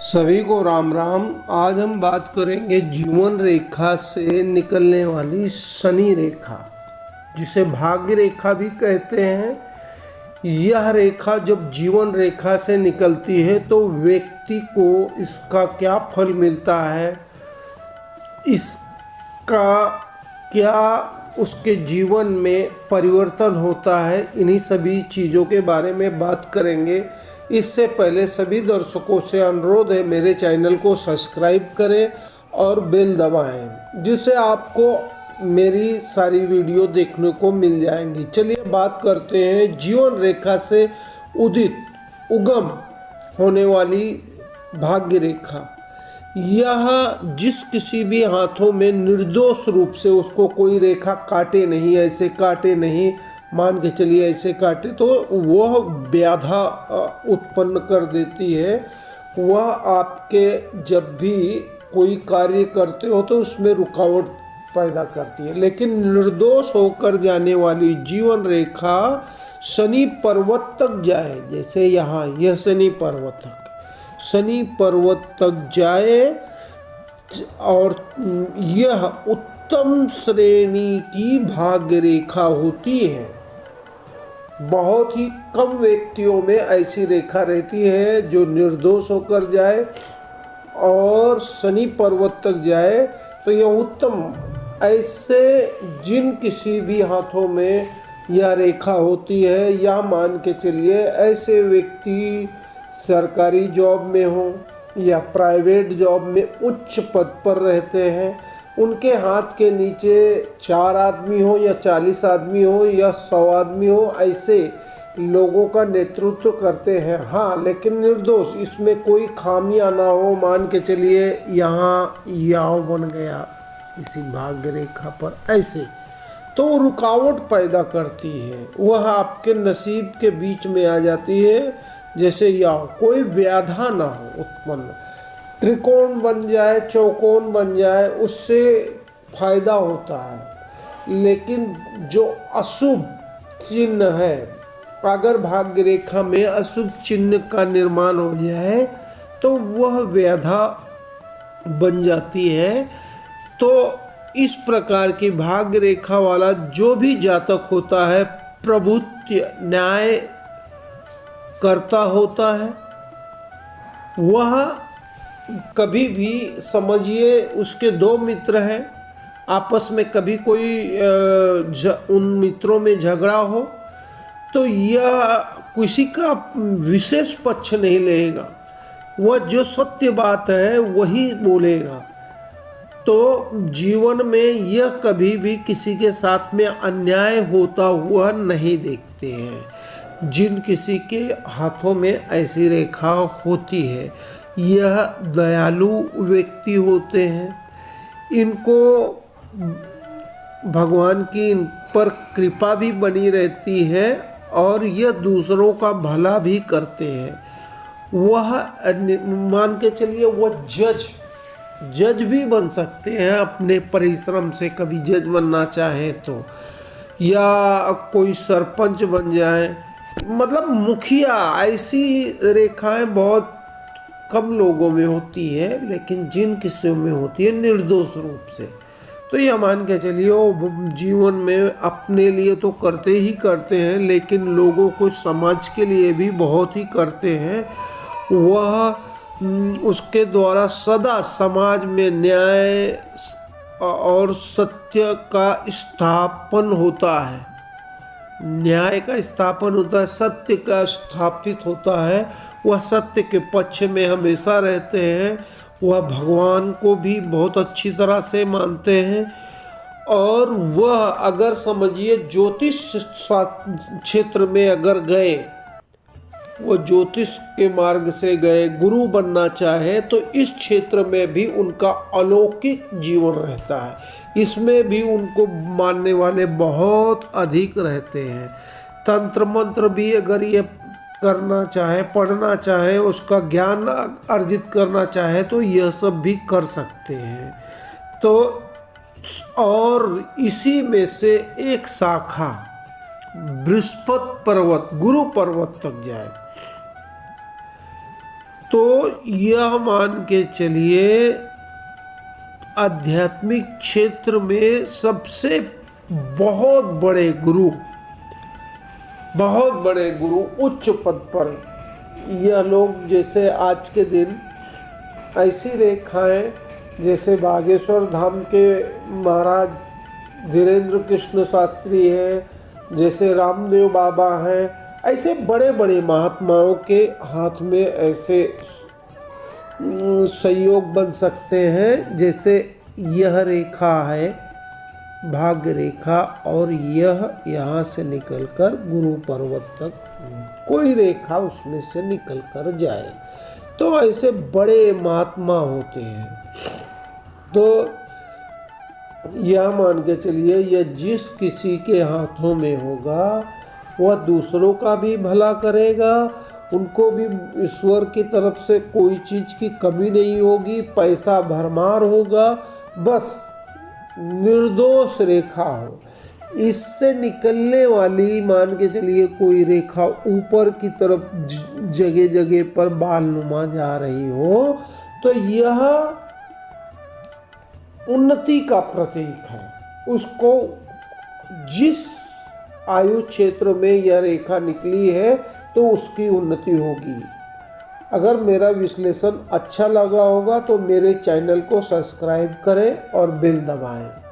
सभी को राम राम। आज हम बात करेंगे जीवन रेखा से निकलने वाली शनि रेखा, जिसे भाग्य रेखा भी कहते हैं। यह रेखा जब जीवन रेखा से निकलती है तो व्यक्ति को इसका क्या फल मिलता है, इसका क्या उसके जीवन में परिवर्तन होता है, इन्हीं सभी चीज़ों के बारे में बात करेंगे। इससे पहले सभी दर्शकों से अनुरोध है, मेरे चैनल को सब्सक्राइब करें और बेल दबाएं, जिससे आपको मेरी सारी वीडियो देखने को मिल जाएंगी। चलिए बात करते हैं जीवन रेखा से उगम होने वाली भाग्य रेखा। यह जिस किसी भी हाथों में निर्दोष रूप से उसको कोई रेखा काटे नहीं, ऐसे काटे नहीं, मान के चलिए ऐसे काटे तो वह व्याधा उत्पन्न कर देती है। वह आपके जब भी कोई कार्य करते हो तो उसमें रुकावट पैदा करती है। लेकिन निर्दोष होकर जाने वाली जीवन रेखा शनि पर्वत तक जाए, जैसे यहाँ यह शनि पर्वत तक जाए और यह उत्तम श्रेणी की भाग्य रेखा होती है। बहुत ही कम व्यक्तियों में ऐसी रेखा रहती है जो निर्दोष होकर जाए और शनि पर्वत तक जाए, तो यह उत्तम। ऐसे जिन किसी भी हाथों में यह रेखा होती है, या मान के चलिए ऐसे व्यक्ति सरकारी जॉब में हो या प्राइवेट जॉब में उच्च पद पर रहते हैं, उनके हाथ के नीचे 4 आदमी हो या 40 आदमी हो या 100 आदमी हो, ऐसे लोगों का नेतृत्व करते हैं। हाँ, लेकिन निर्दोष, इसमें कोई खामियां ना हो। मान के चलिए यहाँ याव बन गया इसी भाग्य रेखा पर, ऐसे तो रुकावट पैदा करती है, वह आपके नसीब के बीच में आ जाती है। जैसे याव कोई व्याधा ना हो उत्पन्न, त्रिकोण बन जाए, चौकोन बन जाए, उससे फायदा होता है। लेकिन जो अशुभ चिन्ह है, अगर भाग्य रेखा में अशुभ चिन्ह का निर्माण हो जाए तो वह व्याधा बन जाती है। तो इस प्रकार की भाग्य रेखा वाला जो भी जातक होता है, प्रभुत्व न्याय करता होता है। वह कभी भी समझिए उसके 2 मित्र हैं, आपस में कभी कोई उन मित्रों में झगड़ा हो तो यह किसी का विशेष पक्ष नहीं लेगा, वह जो सत्य बात है वही बोलेगा। तो जीवन में यह कभी भी किसी के साथ में अन्याय होता हुआ नहीं देखते हैं। जिन किसी के हाथों में ऐसी रेखा होती है, यह दयालु व्यक्ति होते हैं। इनको भगवान की इन पर कृपा भी बनी रहती है और यह दूसरों का भला भी करते हैं। वह मान के चलिए वह जज भी बन सकते हैं अपने परिश्रम से, कभी जज बनना चाहे तो, या कोई सरपंच बन जाए, मतलब मुखिया। ऐसी रेखाएं बहुत कम लोगों में होती है, लेकिन जिन किस्सों में होती है निर्दोष रूप से, तो यह मान के चलिए वो जीवन में अपने लिए तो करते ही करते हैं, लेकिन लोगों को समाज के लिए भी बहुत ही करते हैं। वह उसके द्वारा सदा समाज में न्याय और सत्य का स्थापन होता है, न्याय का स्थापन होता है, सत्य का स्थापित होता है। वह सत्य के पक्ष में हमेशा रहते हैं। वह भगवान को भी बहुत अच्छी तरह से मानते हैं। और वह अगर समझिए ज्योतिष क्षेत्र में अगर गए, वो ज्योतिष के मार्ग से गए, गुरु बनना चाहे, तो इस क्षेत्र में भी उनका अलौकिक जीवन रहता है। इसमें भी उनको मानने वाले बहुत अधिक रहते हैं। तंत्र मंत्र भी अगर ये करना चाहे, पढ़ना चाहे, उसका ज्ञान अर्जित करना चाहे, तो यह सब भी कर सकते हैं। तो और इसी में से एक शाखा बृहस्पति पर्वत, गुरु पर्वत तक जाए तो यह मान के चलिए आध्यात्मिक क्षेत्र में सबसे बहुत बड़े गुरु उच्च पद पर यह लोग, जैसे आज के दिन ऐसी रेखाएं जैसे बागेश्वर धाम के महाराज धीरेन्द्र कृष्ण शास्त्री हैं, जैसे रामदेव बाबा हैं, ऐसे बड़े बड़े महात्माओं के हाथ में ऐसे संयोग बन सकते हैं। जैसे यह रेखा है भाग्य रेखा, और यह यहाँ से निकलकर गुरु पर्वत तक कोई रेखा उसमें से निकल कर जाए, तो ऐसे बड़े महात्मा होते हैं। तो यह मान के चलिए यह जिस किसी के हाथों में होगा वह दूसरों का भी भला करेगा, उनको भी ईश्वर की तरफ से कोई चीज़ की कमी नहीं होगी, पैसा भरमार होगा, बस निर्दोष रेखा हो। इससे निकलने वाली मान के चलिए कोई रेखा ऊपर की तरफ जगह जगह पर बाल नुमा जा रही हो, तो यह उन्नति का प्रतीक है। उसको जिस आयु क्षेत्र में यह रेखा निकली है तो उसकी उन्नति होगी। अगर मेरा विश्लेषण अच्छा लगा होगा तो मेरे चैनल को सब्सक्राइब करें और बेल दबाएं।